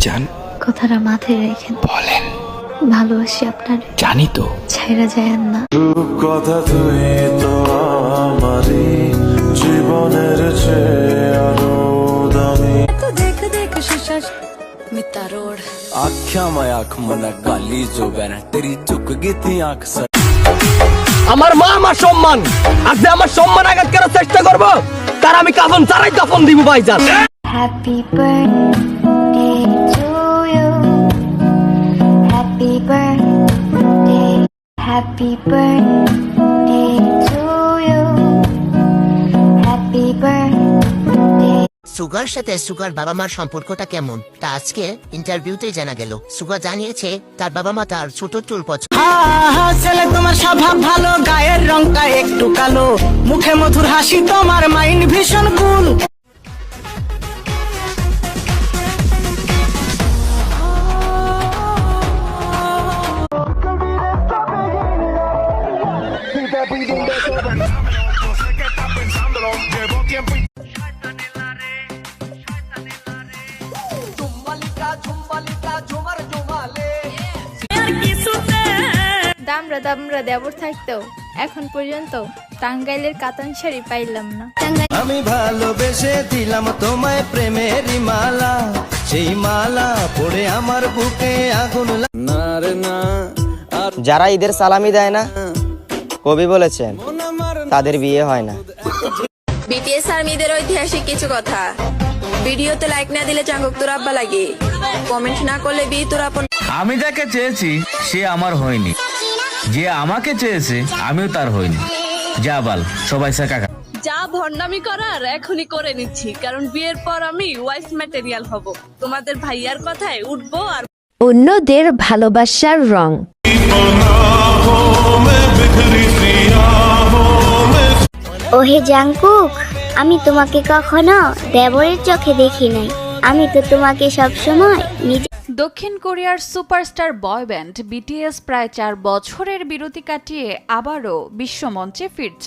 ভাইজান, কথাটা মাথায় রেখেন। বলেন। ভালোবাসি আপনার, জানি তো। ছাইরা যায়েন না। কথা তুই তো আমারই জীবনের চেয়ে আরো দামি। तो देख देख शीशा मिता रोड आख्या मैं आँख मना गाली जो बैन तेरी झुक गई थी आँख से আমার মা আমার সম্মান আজ যে আমার সম্মান আঘাত করার চেষ্টা করব তার আমি কাফন ছাড়াই দাফন দিব ভাইজান। Happy birthday to you. Happy birthday. Happy birthday to you. Happy birthday. Sugar সাথে সুগার বাবা মার সম্পর্কটা কেমন তা আজকে ইন্টারভিউতে জানা গেল। সুগা জানিয়েছে তার বাবা মা তার ছোট চুল পছন্দ। ছেলে তোমার স্বভাব ভালো, গায়ের রংটা একটু কালো, মুখে মধুর হাসি, তোমার মাইন্ড ভীষণ কুল। দামরা দামরা দেবর থাকতেও এখন পর্যন্ত টাঙ্গাইলের কাতান শাড়ি পাইলাম না। আমি ভালোবেসে দিলাম তোমায় প্রেমেরই মালা, সেই মালা পড়ে আমার বুকে আগুন না রে না। আর যারা ঈদের সালামি দেয় না, কবি বলেছেন তাদের বিয়ে হয় না। বিটিএস আর্মিদের ঐতিহাসিক কিছু কথা। ভিডিওতে লাইক না দিলে চাঙ্গক তোর আব্বা লাগে, কমেন্ট না করলে বি তোর আপন। আমি যাকে চেয়েছি সে আমার হয়নি, যে আমাকে চেয়েছে আমিও তার হইনি। যা বাল সবাই কাকা। যা ভন্ডামি করার এখনই করে নিচ্ছি, কারণ বিয়ের পর আমি ওয়াইফ ম্যাটেরিয়াল হব। তোমাদের ভাইয়ার কথায় উঠবো আর অন্যদের ভালোবাসার রং। ওহে জাংকুক, আমি তোমাকে কখনো দেবরের চোখে দেখি নাই। আমি তো তোমাকে সবসময় নিজে। দক্ষিণ কোরিয়ার সুপারস্টার বয় ব্যান্ড বিটিএস প্রায় 4 বছরের বিরতি কাটিয়ে আবারও বিশ্বমঞ্চে ফিরছে।